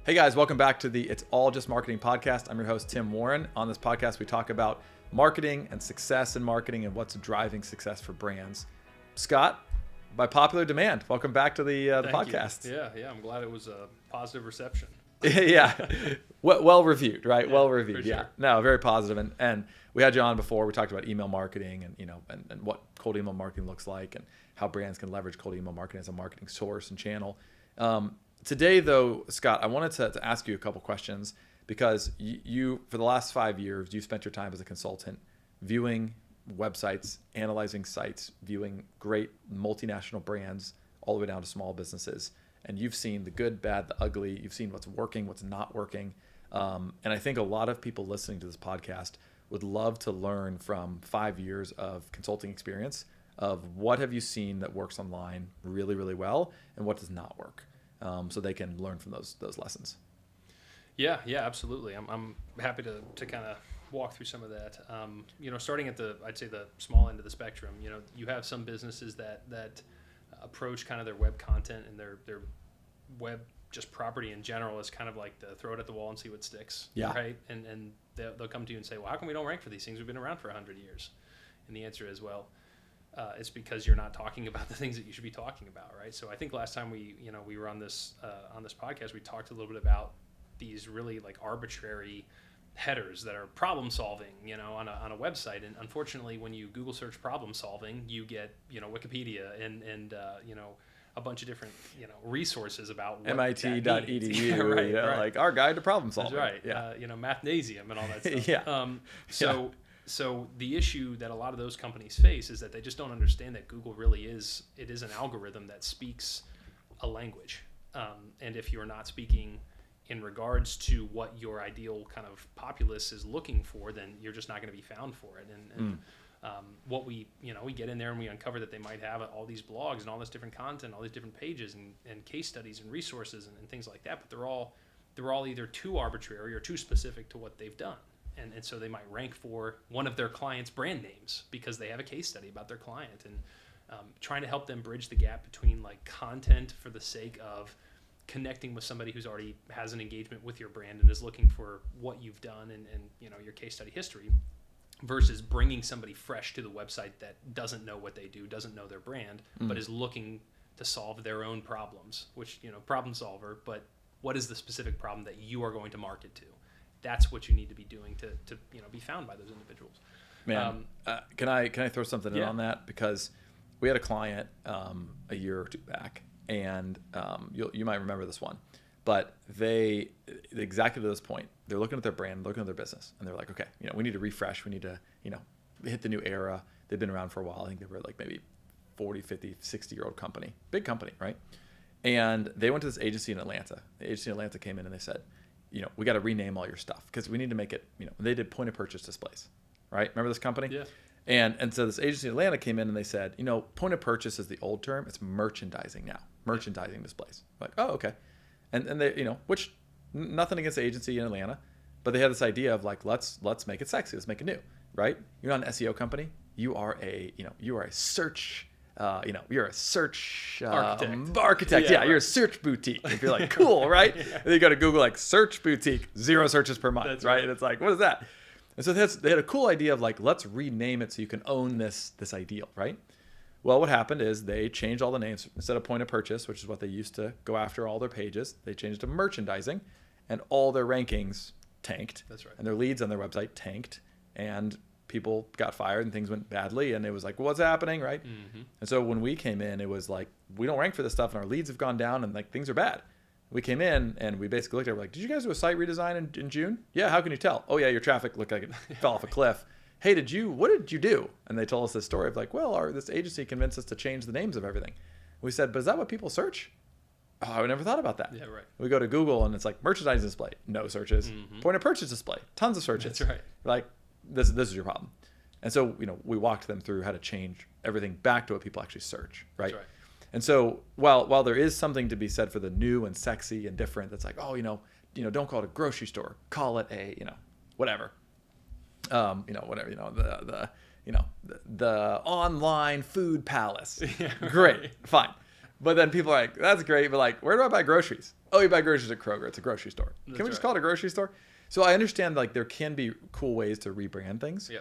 Hey guys, welcome back to the It's All Just Marketing podcast. I'm your host, Tim Warren. On this podcast, we talk about marketing and success in marketing and what's driving success for brands. Scott, by popular demand, welcome back to the podcast. Yeah, I'm glad it was a positive reception. Yeah, well reviewed, right? Yeah, well reviewed, for yeah. sure. No, very positive. And we had you on before. We talked about email marketing and what cold email marketing looks like and how brands can leverage cold email marketing as a marketing source and channel. Today, though, Scott, I wanted to ask you a couple questions because you, for the last 5 years, you spent your time as a consultant viewing websites, analyzing sites, viewing great multinational brands all the way down to small businesses. And you've seen the good, bad, the ugly. You've seen what's working, what's not working. And I think a lot of people listening to this podcast would love to learn from 5 years of consulting experience of what have you seen that works online really, really well and what does not work. So they can learn from those lessons. Yeah, absolutely. I'm happy to kind of walk through some of that. Starting at I'd say the small end of the spectrum. You have some businesses that approach kind of their web content and their web just property in general as kind of like the throw it at the wall and see what sticks. Yeah. Right. And they'll come to you and say, well, how come we don't rank for these things? We've been around for 100 years. And the answer is, well, it's because you're not talking about the things that you should be talking about, right? So I think last time we were on this podcast, we talked a little bit about these really like arbitrary headers that are problem solving, on a website. And unfortunately, when you Google search problem solving, you get Wikipedia and a bunch of different resources about what MIT.edu, yeah, right. like our guide to problem solving. That's right. Yeah. Mathnasium and all that stuff. Yeah. So the issue that a lot of those companies face is that they just don't understand that Google really is an algorithm that speaks a language. And if you're not speaking in regards to what your ideal kind of populace is looking for, then you're just not going to be found for it. And what we get in there and we uncover that they might have all these blogs and all this different content, all these different pages and case studies and resources and things like that, but they're all either too arbitrary or too specific to what they've done. And so they might rank for one of their clients' brand names because they have a case study about their client, and trying to help them bridge the gap between like content for the sake of connecting with somebody who's already has an engagement with your brand and is looking for what you've done and your case study history, versus bringing somebody fresh to the website that doesn't know what they do, doesn't know their brand, but is looking to solve their own problems, which, problem solver, but what is the specific problem that you are going to market to? That's what you need to be doing to be found by those individuals. Man, can I throw something in on that? Because we had a client a year or two back, and you might remember this one, but they exactly to this point, they're looking at their brand, looking at their business, and they're like, okay, we need to refresh, we need to hit the new era. They've been around for a while. I think they were like maybe 40, 50, 60-year-old company, big company, right? And they went to this agency in Atlanta. The agency in Atlanta came in and they said, we got to rename all your stuff because we need to make it, they did point of purchase displays, right? Remember this company? Yeah. And so this agency in Atlanta came in and they said, point of purchase is the old term. It's merchandising now, merchandising displays. Like, oh, okay. And they, which nothing against the agency in Atlanta, but they had this idea of like, let's make it sexy. Let's make it new, right? You're not an SEO company. You are a search, you're a search architect. Yeah, you're a search boutique. If you're like, cool, right? And then you go to Google, like search boutique, 0 searches per month, right? And it's like, what is that? And so they had a cool idea of like, let's rename it so you can own this ideal, right? Well, what happened is they changed all the names. Instead of point of purchase, which is what they used to go after all their pages, they changed it to merchandising, and all their rankings tanked. That's right. And their leads on their website tanked, and people got fired and things went badly, and it was like, well, what's happening, right? Mm-hmm. And so when we came in, it was like, we don't rank for this stuff, and our leads have gone down, and like things are bad. We came in and we basically looked at it, we're like, did you guys do a site redesign in June? Yeah, how can you tell? Oh yeah, your traffic looked like it fell off a cliff. Hey, what did you do? And they told us this story of like, well, this agency convinced us to change the names of everything. We said, but is that what people search? Oh, I never thought about that. Yeah, right. We go to Google and it's like merchandising display, no searches. Mm-hmm. Point of purchase display, tons of searches. That's right. Like this is your problem. And so, we walked them through how to change everything back to what people actually search, right? That's right. And so while there is something to be said for the new and sexy and different, that's like, oh, don't call it a grocery store, call it a, whatever. The online food palace. Yeah, right. Great. Fine. But then people are like, that's great, but like, where do I buy groceries? Oh, you buy groceries at Kroger. It's a grocery store. Can we just call it a grocery store? So I understand like there can be cool ways to rebrand things. Yeah.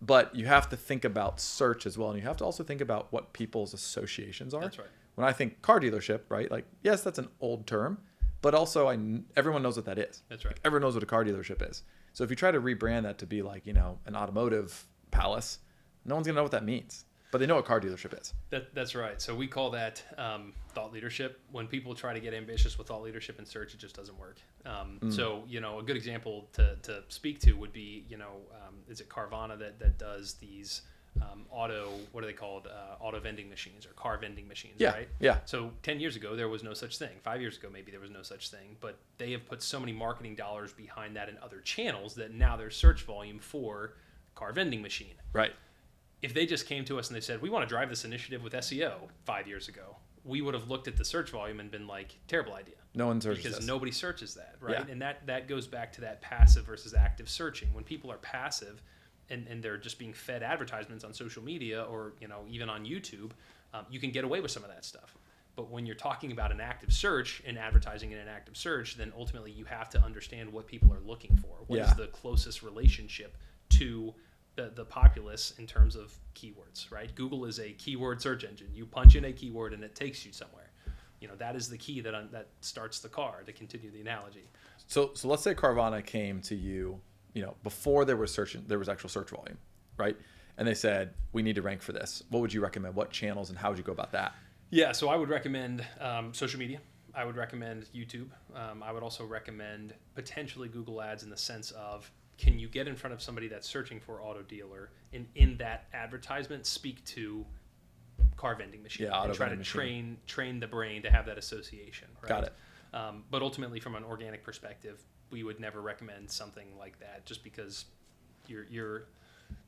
But you have to think about search as well. And you have to also think about what people's associations are. That's right. When I think car dealership, right? Like, yes, that's an old term, but also everyone knows what that is. That's right. Like, everyone knows what a car dealership is. So if you try to rebrand that to be like, an automotive palace, no one's gonna know what that means. But they know what car dealership is. That's right. So we call that thought leadership. When people try to get ambitious with thought leadership in search, it just doesn't work. So, a good example to speak to would be, is it Carvana that does these what are they called? Auto vending machines or car vending machines, right? Yeah. So 10 years ago, there was no such thing. 5 years ago, maybe there was no such thing. But they have put so many marketing dollars behind that in other channels that now there's search volume for car vending machine. Right. If they just came to us and they said, we want to drive this initiative with SEO 5 years ago, we would have looked at the search volume and been like, terrible idea. No one searches because this. nobody searches that, right? Yeah. And that goes back to that passive versus active searching. When people are passive and they're just being fed advertisements on social media or even on YouTube, you can get away with some of that stuff. But when you're talking about an active search and advertising in an active search, then ultimately you have to understand what people are looking for. What is the closest relationship to the populace in terms of keywords, right? Google is a keyword search engine. You punch in a keyword and it takes you somewhere. That is the key that starts the car, to continue the analogy. So let's say Carvana came to you, before there was actual search volume, right? And they said, we need to rank for this. What would you recommend? What channels and how would you go about that? Yeah, so I would recommend social media. I would recommend YouTube. I would also recommend potentially Google Ads in the sense of, can you get in front of somebody that's searching for auto dealer and in that advertisement speak to car vending machine and try to train the brain to have that association, right? Got it. But ultimately, from an organic perspective, we would never recommend something like that, just because you're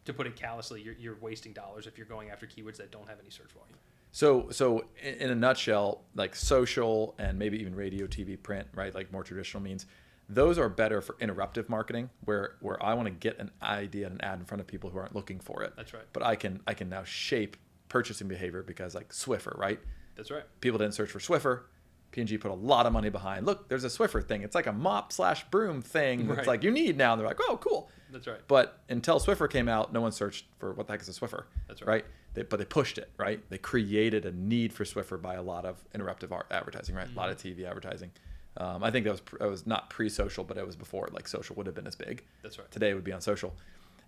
to put it callously, you're wasting dollars if you're going after keywords that don't have any search volume. So in a nutshell, like social and maybe even radio, TV, print, right? Like more traditional means, those are better for interruptive marketing, where I want to get an idea and an ad in front of people who aren't looking for it. That's right. But I can now shape purchasing behavior, because like Swiffer, right? That's right. People didn't search for Swiffer. P&G put a lot of money behind. Look, there's a Swiffer thing. It's like a mop/broom thing. Right. It's like you need now. And they're like, oh, cool. That's right. But until Swiffer came out, no one searched for what the heck is a Swiffer. That's right. But they pushed it, right? They created a need for Swiffer by a lot of interruptive advertising, right? Mm-hmm. A lot of TV advertising. I think that was not pre-social, but it was before. Like social would have been as big. That's right. Today it would be on social.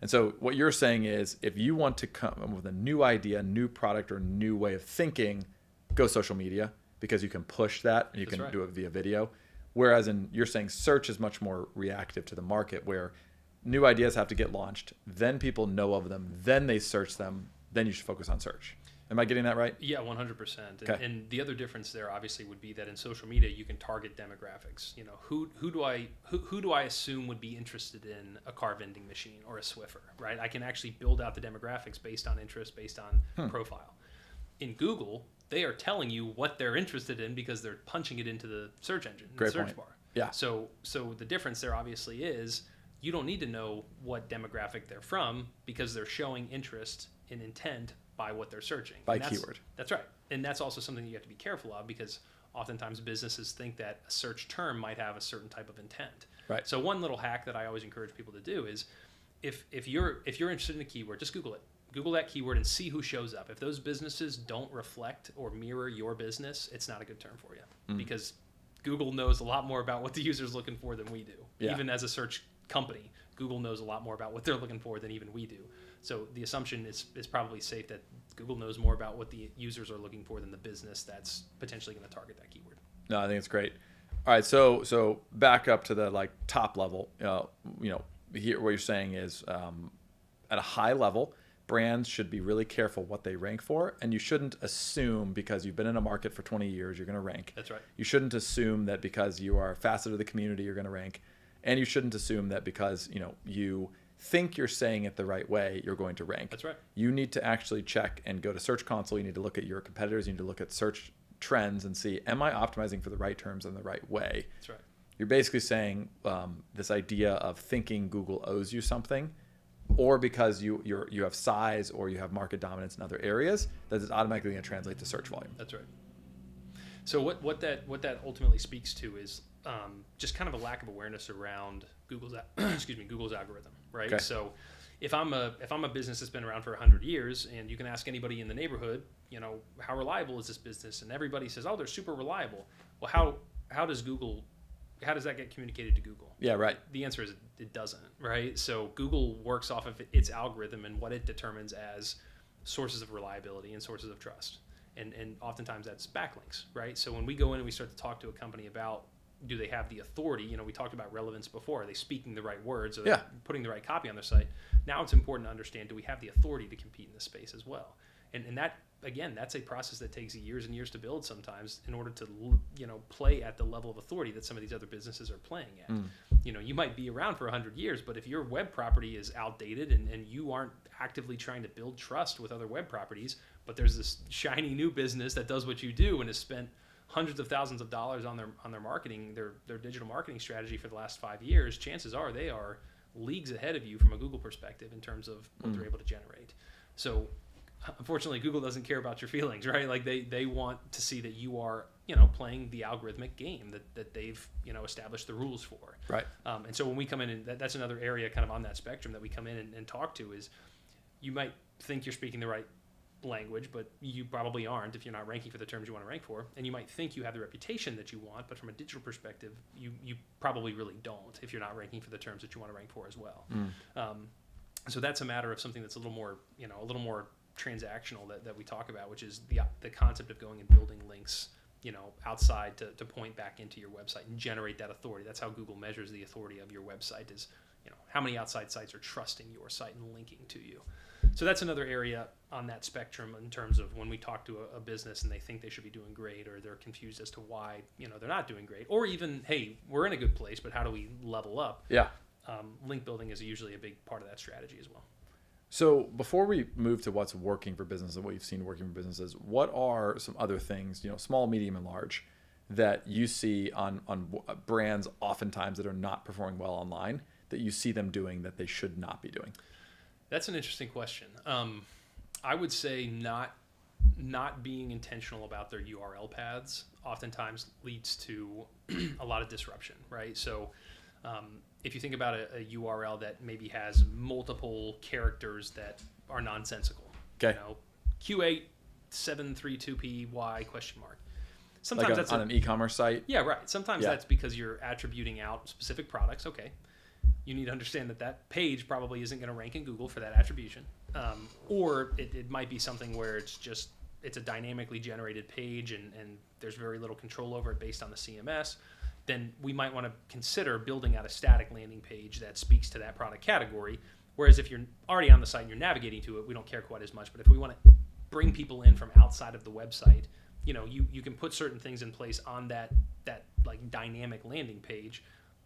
And so what you're saying is, if you want to come with a new idea, new product, or new way of thinking, go social media, because you can push that and you can do it via video. Whereas you're saying search is much more reactive to the market, where new ideas have to get launched, then people know of them, then they search them, then you should focus on search. Am I getting that right? Yeah, 100%. Okay. And the other difference there obviously would be that in social media you can target demographics. Who do I assume would be interested in a car vending machine or a Swiffer, right? I can actually build out the demographics based on interest, based on profile. In Google, they are telling you what they're interested in because they're punching it into the search engine, the search bar. Yeah. So the difference there obviously is, you don't need to know what demographic they're from, because they're showing interest and intent by what they're searching. By keyword. That's right. And that's also something you have to be careful of, because oftentimes businesses think that a search term might have a certain type of intent. Right. So one little hack that I always encourage people to do is, if you're interested in a keyword, just Google it. Google that keyword and see who shows up. If those businesses don't reflect or mirror your business, it's not a good term for you, because Google knows a lot more about what the user's looking for than we do. Yeah. Even as a search company, Google knows a lot more about what they're looking for than even we do. So the assumption is probably safe that Google knows more about what the users are looking for than the business that's potentially going to target that keyword. No, I think it's great. All right, so back up to the like top level. Here what you're saying is, at a high level, brands should be really careful what they rank for, and you shouldn't assume because you've been in a market for 20 years you're going to rank. That's right. You shouldn't assume that because you are a facet of the community you're going to rank, and you shouldn't assume that because you think you're saying it the right way you're going to rank. That's right. You need to actually check and go to Search Console. You need to look at your competitors. You need to look at search trends and see, am I optimizing for the right terms in the right way? That's right. You're basically saying this idea of thinking Google owes you something, or because you have size or you have market dominance in other areas, that is automatically going to translate to search volume. That's right. So what that ultimately speaks to is just kind of a lack of awareness around Google's Google's algorithm, right? Okay. So if I'm a business that's been around for 100 years, and you can ask anybody in the neighborhood, how reliable is this business, and everybody says, oh, they're super reliable. Well, how does that get communicated to Google? Yeah, right. The answer is it doesn't, right? So Google works off of its algorithm and what it determines as sources of reliability and sources of trust. And oftentimes that's backlinks, right? So when we go in and we start to talk to a company about, do they have the authority? We talked about relevance before. Are they speaking the right words? Are they putting the right copy on their site? Now it's important to understand, do we have the authority to compete in this space as well? And that, again, that's a process that takes years and years to build sometimes in order to, play at the level of authority that some of these other businesses are playing at. You might be around for 100 years, but if your web property is outdated and you aren't actively trying to build trust with other web properties, but there's this shiny new business that does what you do and has spent hundreds of thousands of dollars on their marketing, their digital marketing strategy for the last 5 years, chances are they are leagues ahead of you from a Google perspective in terms of what they're able to generate. So unfortunately, Google doesn't care about your feelings, right? Like they want to see that you are, playing the algorithmic game that they've, established the rules for. Right. And so when we come in, and that's another area kind of on that spectrum that we come in and talk to, is you might think you're speaking the right language, but you probably aren't if you're not ranking for the terms you want to rank for. And you might think you have the reputation that you want, but from a digital perspective, you probably really don't if you're not ranking for the terms that you want to rank for as well. So that's a matter of something that's a little more transactional that we talk about, which is the concept of going and building links, outside to point back into your website and generate that authority. That's how Google measures the authority of your website, is how many outside sites are trusting your site and linking to you. So that's another area on that spectrum in terms of when we talk to a business and they think they should be doing great, or they're confused as to why they're not doing great, or even, hey, we're in a good place, but how do we level up? Yeah. Link building is usually a big part of that strategy as well. So before we move to what's working for business and what you've seen working for businesses, what are some other things, small, medium, and large, that you see on brands oftentimes that are not performing well online, that you see them doing that they should not be doing? That's an interesting question. I would say not being intentional about their URL paths oftentimes leads to a lot of disruption, right? So if you think about a URL that maybe has multiple characters that are nonsensical, okay, Q8732PY question mark. Sometimes like that's on an e-commerce site. Yeah, right. Sometimes that's because you're attributing out specific products. Okay, you need to understand that page probably isn't going to rank in Google for that attribution, or it might be something where it's a dynamically generated page and there's very little control over it based on the CMS. Then we might want to consider building out a static landing page that speaks to that product category. Whereas if you're already on the site and you're navigating to it, we don't care quite as much. But if we want to bring people in from outside of the website, you can put certain things in place on that like dynamic landing page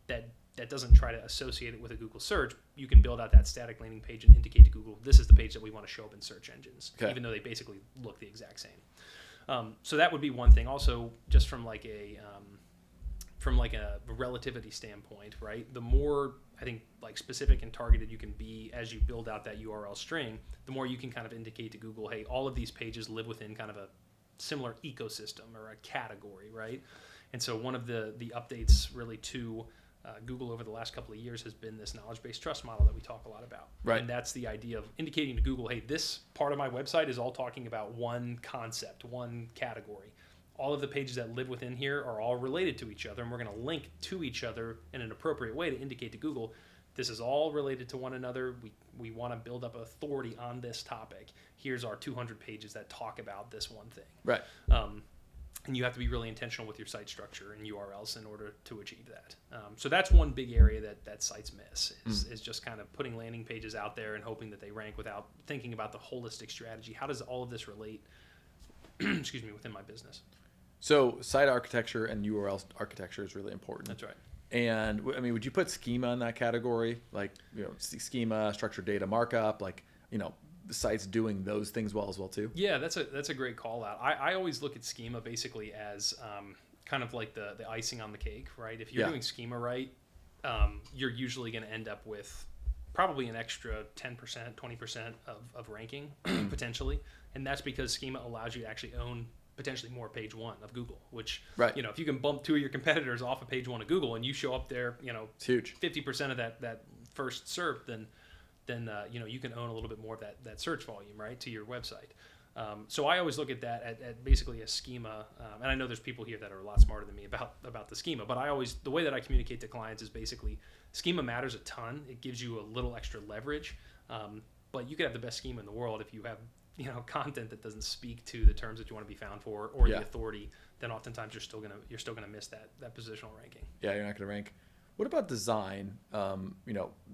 that doesn't try to associate it with a Google search. You can build out that static landing page and indicate to Google, this is the page that we want to show up in search engines, even though they basically look the exact same. So that would be one thing. Also, just from like a relativity standpoint, right? The more, I think, like specific and targeted you can be as you build out that URL string, the more you can kind of indicate to Google, hey, all of these pages live within kind of a similar ecosystem or a category, right? And so one of the updates really to Google over the last couple of years has been this knowledge-based trust model that we talk a lot about. Right. And that's the idea of indicating to Google, hey, this part of my website is all talking about one concept, one category. All of the pages that live within here are all related to each other, and we're going to link to each other in an appropriate way to indicate to Google, this is all related to one another. We want to build up authority on this topic. Here's our 200 pages that talk about this one thing. Right. And you have to be really intentional with your site structure and URLs in order to achieve that. So that's one big area that sites miss is just kind of putting landing pages out there and hoping that they rank without thinking about the holistic strategy. How does all of this relate, within my business? So site architecture and URL architecture is really important. That's right. And I mean, would you put schema in that category? Like, schema, structured data markup, like, the site's doing those things well as well too? Yeah, that's a great call out. I always look at schema basically as kind of like the icing on the cake, right? If you're doing schema right, you're usually going to end up with probably an extra 10%, 20% of ranking potentially. And that's because schema allows you to actually own potentially more page one of Google, which, Right. if you can bump 2 of your competitors off of page one of Google and you show up there, It's huge. 50% of that first SERP, then you can own a little bit more of that search volume, right, to your website. So I always look at that at basically a schema, and I know there's people here that are a lot smarter than me about the schema, but the way that I communicate to clients is basically schema matters a ton. It gives you a little extra leverage, but you could have the best schema in the world if you have content that doesn't speak to the terms that you want to be found for or the authority. Then oftentimes you're still gonna miss that positional ranking. Yeah, you're not gonna rank. What about design?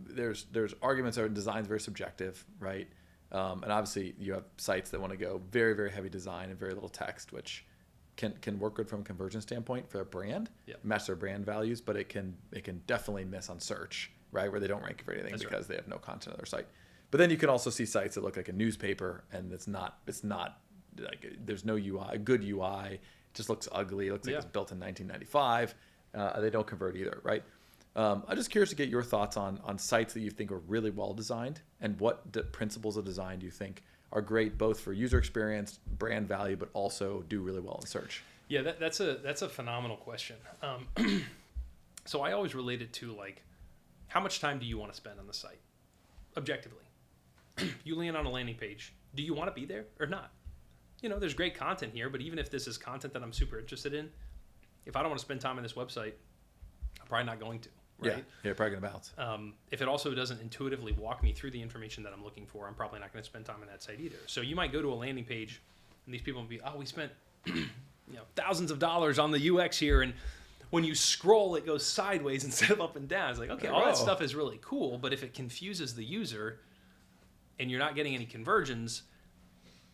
There's arguments that design's very subjective, right? And obviously you have sites that want to go very, very heavy design and very little text, which can work good from a conversion standpoint for a brand, match their brand values, but it can definitely miss on search, right? Where they don't rank for anything because they have no content on their site. But then you can also see sites that look like a newspaper and it's not like there's no UI, good UI. It just looks ugly. It looks like it's built in 1995. They don't convert either, right? I'm just curious to get your thoughts on sites that you think are really well designed and what principles of design do you think are great both for user experience, brand value, but also do really well in search? Yeah, that's a phenomenal question. So I always relate it to like, how much time do you want to spend on the site? Objectively, you land on a landing page. Do you want to be there or not? There's great content here, but even if this is content that I'm super interested in, if I don't want to spend time on this website, I'm probably not going to. Right? Yeah, probably gonna bounce. If it also doesn't intuitively walk me through the information that I'm looking for, I'm probably not going to spend time on that site either. So you might go to a landing page, and these people will be, we spent thousands of dollars on the UX here, and when you scroll, it goes sideways instead of up and down. It's like, okay, all that stuff is really cool, but if it confuses the user, and you're not getting any conversions,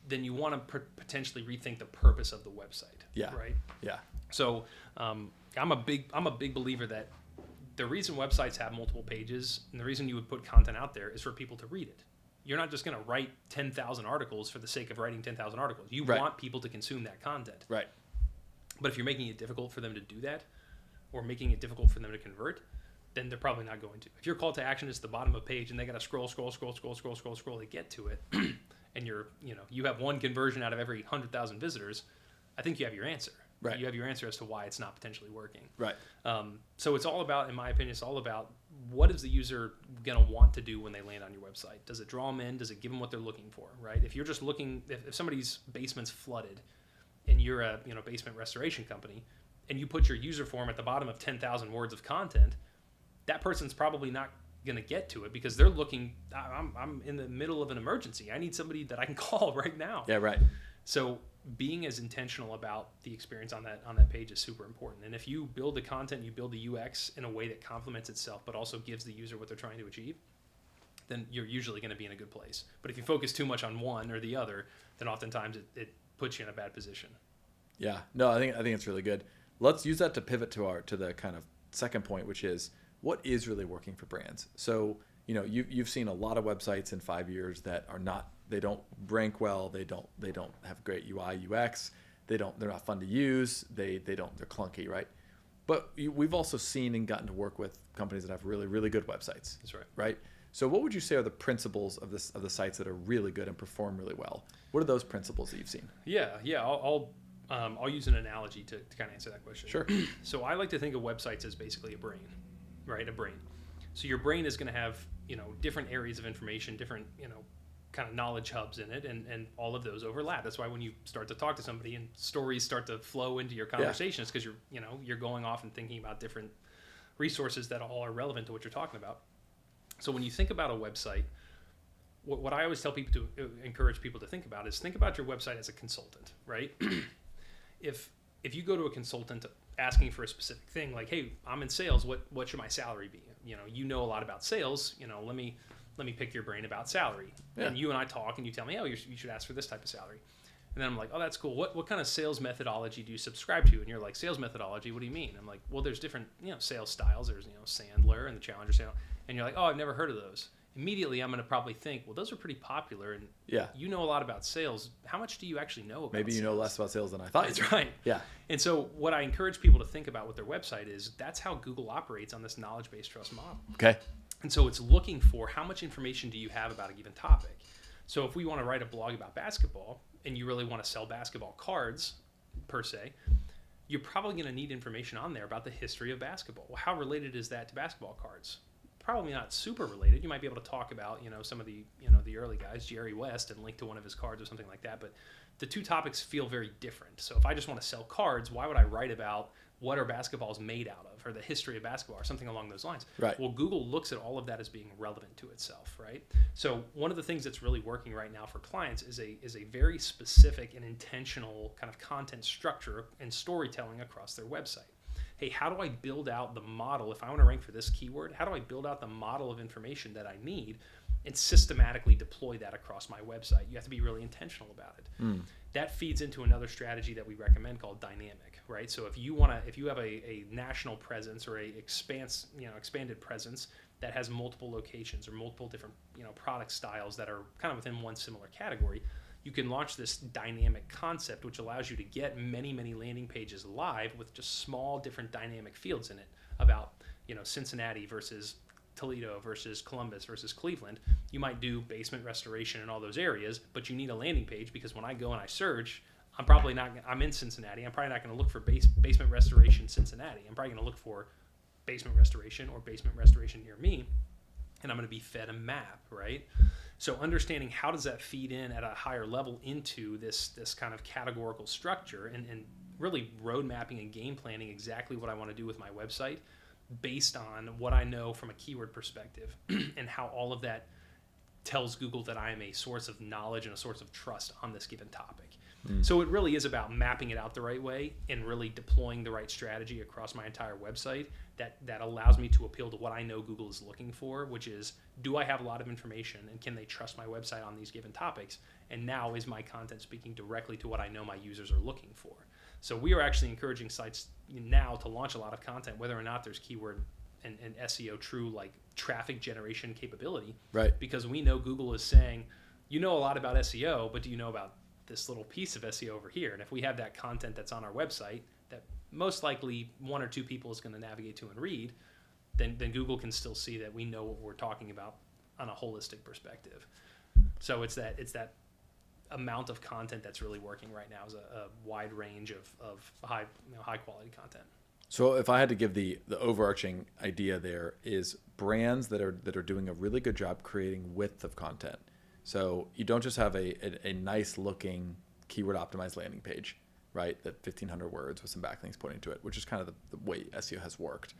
then you want to potentially rethink the purpose of the website. Yeah. Right. Yeah. So I'm a big believer that the reason websites have multiple pages and the reason you would put content out there is for people to read it. You're not just going to write 10,000 articles for the sake of writing 10,000 articles. You want people to consume that content. Right. But if you're making it difficult for them to do that or making it difficult for them to convert, then they're probably not going to. If your call to action is the bottom of a page and they got to scroll to get to it, and you have one conversion out of every 100,000 visitors, I think you have your answer. Right. You have your answer as to why it's not potentially working. Right. So it's all about, in my opinion, it's all about what is the user going to want to do when they land on your website? Does it draw them in? Does it give them what they're looking for? Right. If you're just looking, if somebody's basement's flooded, and you're a basement restoration company, and you put your user form at the bottom of 10,000 words of content, that person's probably not going to get to it because they're looking. I'm in the middle of an emergency. I need somebody that I can call right now. Yeah. Right. So being as intentional about the experience on that page is super important. And if you build the content, you build the UX in a way that complements itself, but also gives the user what they're trying to achieve, then you're usually going to be in a good place. But if you focus too much on one or the other, then oftentimes it puts you in a bad position. Yeah. No, I think it's really good. Let's use that to pivot to the kind of second point, which is what is really working for brands. So, you've seen a lot of websites in 5 years that are not, they don't rank well. They don't have great UI, UX. They're not fun to use. they're clunky, right? But we've also seen and gotten to work with companies that have really, really good websites. That's right. Right. So what would you say are the principles of the sites that are really good and perform really well? What are those principles that you've seen? Yeah. I'll use an analogy to kind of answer that question. Sure. So I like to think of websites as basically a brain, right? A brain. So your brain is going to have, different areas of information, different, kind of knowledge hubs in it, and all of those overlap. That's why when you start to talk to somebody and stories start to flow into your conversation, it's because you're going off and thinking about different resources that all are relevant to what you're talking about. So when you think about a website, what I always tell people to encourage people to think about is think about your website as a consultant, right? If you go to a consultant asking for a specific thing, like, hey, I'm in sales, what should my salary be? You know a lot about sales, let me pick your brain about salary. Yeah. And you and I talk and you tell me, you should ask for this type of salary. And then I'm like, oh, that's cool. What kind of sales methodology do you subscribe to? And you're like, sales methodology, what do you mean? I'm like, well, there's different, sales styles. There's, Sandler and the Challenger sale. And you're like, oh, I've never heard of those. Immediately, I'm going to probably think, well, those are pretty popular. And you know a lot about sales. How much do you actually know about Maybe you sales? know less about sales than I thought. That's right. Yeah. And so what I encourage people to think about with their website is that's how Google operates on this knowledge-based trust model. Okay. And so it's looking for how much information do you have about a given topic. So if we want to write a blog about basketball and you really want to sell basketball cards, per se, you're probably going to need information on there about the history of basketball. Well, how related is that to basketball cards? Probably not super related. You might be able to talk about, some of the, the early guys, Jerry West, and link to one of his cards or something like that. But the two topics feel very different. So if I just want to sell cards, why would I write about what are basketballs made out of, or the history of basketball, or something along those lines? Right. Well, Google looks at all of that as being relevant to itself, right? So one of the things that's really working right now for clients is a very specific and intentional kind of content structure and storytelling across their website. Hey, how do I build out the model? If I want to rank for this keyword, how do I build out the model of information that I need and systematically deploy that across my website? You have to be really intentional about it. That feeds into another strategy that we recommend called dynamic, right? So if you have a national presence or a expanded presence that has multiple locations or multiple different, product styles that are kind of within one similar category, you can launch this dynamic concept, which allows you to get many, many landing pages live with just small different dynamic fields in it about, Cincinnati versus Toledo versus Columbus versus Cleveland. You might do basement restoration in all those areas, but you need a landing page because when I go and I search, I'm in Cincinnati. I'm probably not going to look for basement restoration Cincinnati. I'm probably going to look for basement restoration or basement restoration near me, and I'm going to be fed a map, right? So understanding how does that feed in at a higher level into this kind of categorical structure and really road mapping and game planning exactly what I want to do with my website based on what I know from a keyword perspective and how all of that tells Google that I am a source of knowledge and a source of trust on this given topic. So it really is about mapping it out the right way and really deploying the right strategy across my entire website that allows me to appeal to what I know Google is looking for, which is, do I have a lot of information and can they trust my website on these given topics? And now is my content speaking directly to what I know my users are looking for? So we are actually encouraging sites now to launch a lot of content, whether or not there's keyword and SEO true like traffic generation capability. Right. Because we know Google is saying, you know a lot about SEO, but do you know about this little piece of SEO over here? And if we have that content that's on our website that most likely one or two people is going to navigate to and read, then Google can still see that we know what we're talking about on a holistic perspective. So it's that amount of content that's really working right now is a wide range of high quality content. So if I had to give the overarching idea, there is brands that are doing a really good job creating width of content. So you don't just have a nice looking keyword optimized landing page, right? That 1,500 words with some backlinks pointing to it, which is kind of the way SEO has worked.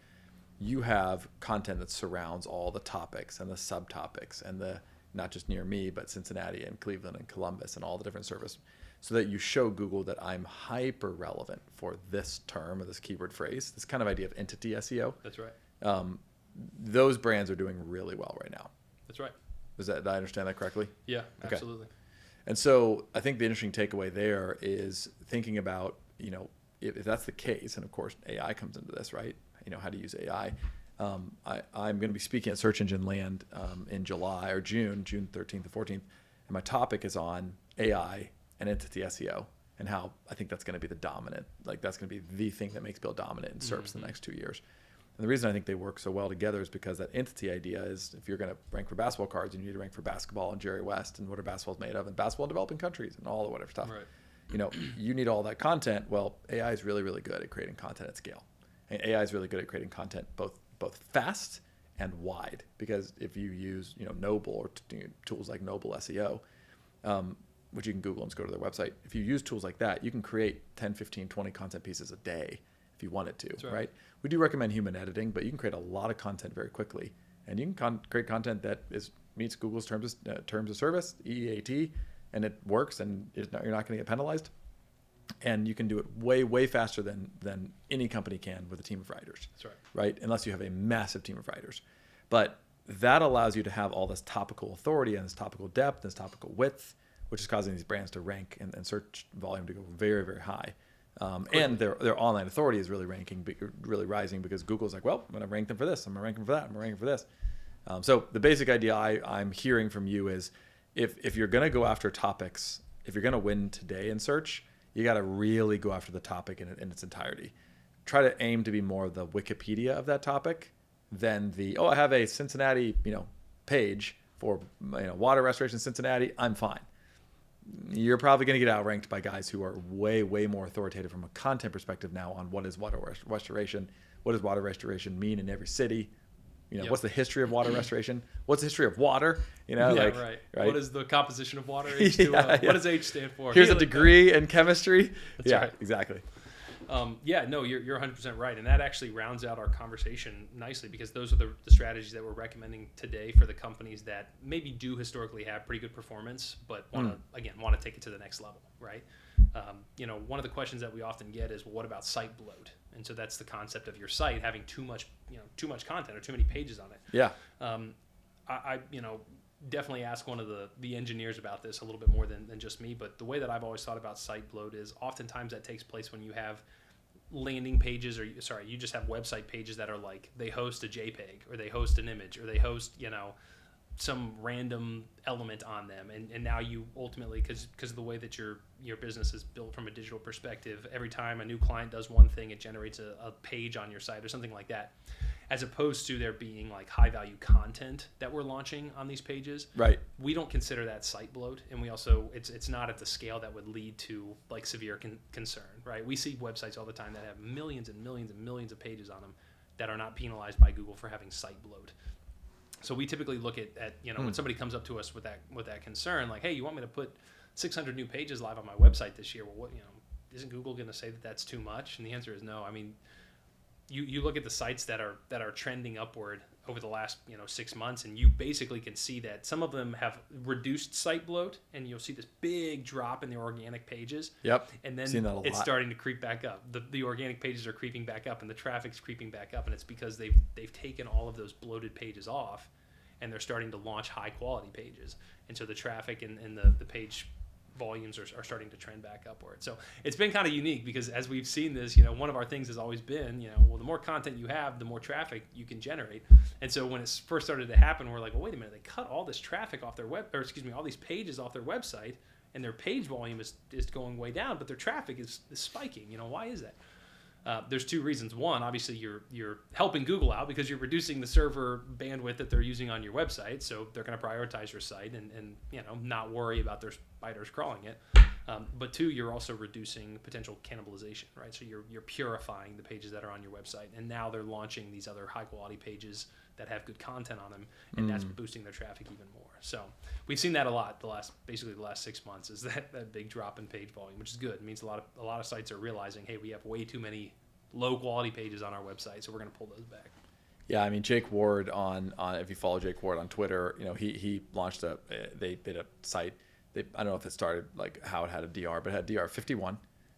You have content that surrounds all the topics and the subtopics and the not just near me, but Cincinnati and Cleveland and Columbus and all the different services, so that you show Google that I'm hyper relevant for this term or this keyword phrase, this kind of idea of entity SEO. That's right. Those brands are doing really well right now. That's right. Did I understand that correctly? Yeah, Okay. absolutely. And so I think the interesting takeaway there is thinking about, if that's the case, and of course AI comes into this, right? How to use AI. I'm going to be speaking at Search Engine Land in July or June 13th to 14th, and my topic is on AI and entity SEO and how I think that's going to be the dominant, that's going to be the thing that makes people dominant in SERPs in the next 2 years. And the reason I think they work so well together is because that entity idea is, if you're going to rank for basketball cards, you need to rank for basketball and Jerry West and what are basketballs made of and basketball in developing countries and all the whatever stuff. Right. You need all that content. Well, AI is really, really good at creating content at scale. And AI is really good at creating content both fast and wide, because if you use Noble or tools like Noble SEO, which you can Google and just go to their website, if you use tools like that, you can create 10, 15, 20 content pieces a day if you wanted to. That's right? We do recommend human editing, but you can create a lot of content very quickly, and you can create content that meets Google's terms of service, EAT, and it works, and you're not going to get penalized. And you can do it way, way faster than any company can with a team of writers. That's right. Right? Unless you have a massive team of writers. But that allows you to have all this topical authority and this topical depth and this topical width, which is causing these brands to rank and search volume to go very, very high. And their online authority is really rising because Google's like, well, I'm going to rank them for this. I'm going to rank them for that. I'm going to rank them for this. So the basic idea I'm hearing from you is if you're going to go after topics, if you're going to win today in search, you got to really go after the topic in its entirety. Try to aim to be more of the Wikipedia of that topic than I have a Cincinnati, page for, water restoration in Cincinnati. I'm fine. you're probably going to get outranked by guys who are way, way more authoritative from a content perspective now on what is water restoration. What does water restoration mean in every city? Yep. What's the history of water restoration? What's the history of water? Right. What is the composition of water? H2O. What does H stand for? Here's a degree in chemistry. That's right. Exactly. You're 100% right. And that actually rounds out our conversation nicely, because those are the strategies that we're recommending today for the companies that maybe do historically have pretty good performance, but want to take it to the next level, right? One of the questions that we often get is, well, what about site bloat? And so that's the concept of your site having too much content or too many pages on it. Yeah. I definitely ask one of the engineers about this a little bit more than just me, but the way that I've always thought about site bloat is oftentimes that takes place when you have landing pages, you just have website pages that are like, they host a JPEG or they host an image or they host, some random element on them, and now you ultimately, because of the way that your business is built from a digital perspective, every time a new client does one thing, it generates a page on your site or something like that, as opposed to there being like high value content that we're launching on these pages. Right. We don't consider that site bloat, and we also it's not at the scale that would lead to like severe concern, right? We see websites all the time that have millions and millions and millions of pages on them that are not penalized by Google for having site bloat. So we typically look at when somebody comes up to us with that concern, like, hey, you want me to put 600 new pages live on my website this year? Well, what, isn't Google going to say that that's too much? And the answer is no. I mean, you look at the sites that are trending upward over the last 6 months, and you basically can see that some of them have reduced site bloat, and you'll see this big drop in the organic pages. Yep. And then it's starting to creep back up. The organic pages are creeping back up, and the traffic's creeping back up, and it's because they've taken all of those bloated pages off, and they're starting to launch high quality pages, and so the traffic and the page volumes are starting to trend back upward. So it's been kind of unique, because as we've seen this, one of our things has always been, the more content you have, the more traffic you can generate. And so when it first started to happen, we're like, well, wait a minute, they cut all this traffic off their all these pages off their website, and their page volume is going way down, but their traffic is spiking. Why is that? There's two reasons. One, obviously you're helping Google out because you're reducing the server bandwidth that they're using on your website, so they're going to prioritize your site and not worry about their spiders crawling it. But two, you're also reducing potential cannibalization, right? So you're purifying the pages that are on your website, and now they're launching these other high quality pages that have good content on them, and that's boosting their traffic even more. So we've seen that a lot the last 6 months, is that big drop in page volume, which is good. It means a lot of sites are realizing, hey, we have way too many low quality pages on our website, so we're going to pull those back. Yeah, I mean, Jake Ward on if you follow Jake Ward on Twitter, he launched they did a site. I don't know if it started like how it had a DR, but it had DR 51,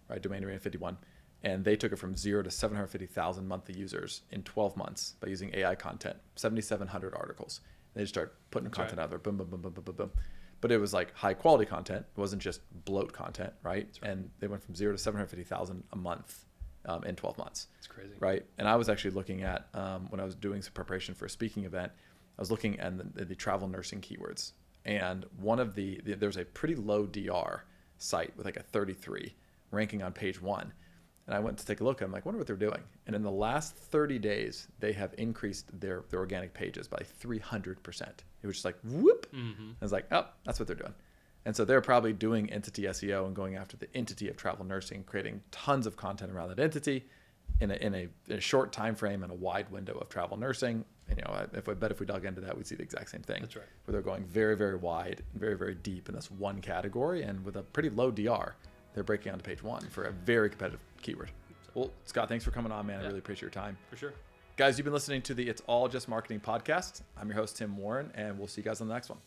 right? Domain rating 51. And they took it from 0 to 750,000 monthly users in 12 months by using AI content, 7,700 articles. And they just start putting content out there, boom, boom, boom, boom, boom, boom, boom. But it was like high quality content. It wasn't just bloat content, right? And they went from 0 to 750,000 a month in 12 months. It's crazy. Right? And I was actually looking at, when I was doing some preparation for a speaking event, I was looking at the travel nursing keywords. And one of there's a pretty low DR site with like a 33 ranking on page 1. And I went to take a look. I'm like, I wonder what they're doing. And in the last 30 days, they have increased their organic pages by 300%. It was just like, whoop. Mm-hmm. I was like, oh, that's what they're doing. And so they're probably doing entity SEO and going after the entity of travel nursing, creating tons of content around that entity in a short time frame and a wide window of travel nursing. And, if we dug into that, we'd see the exact same thing. That's right. Where they're going very, very wide, very, very deep in this one category, and with a pretty low DR, they're breaking onto page 1 for a very competitive keyword. Well, Scott, thanks for coming on, man. I really appreciate your time. For sure. Guys, you've been listening to the It's All Just Marketing podcast. I'm your host, Tim Warren, and we'll see you guys on the next one.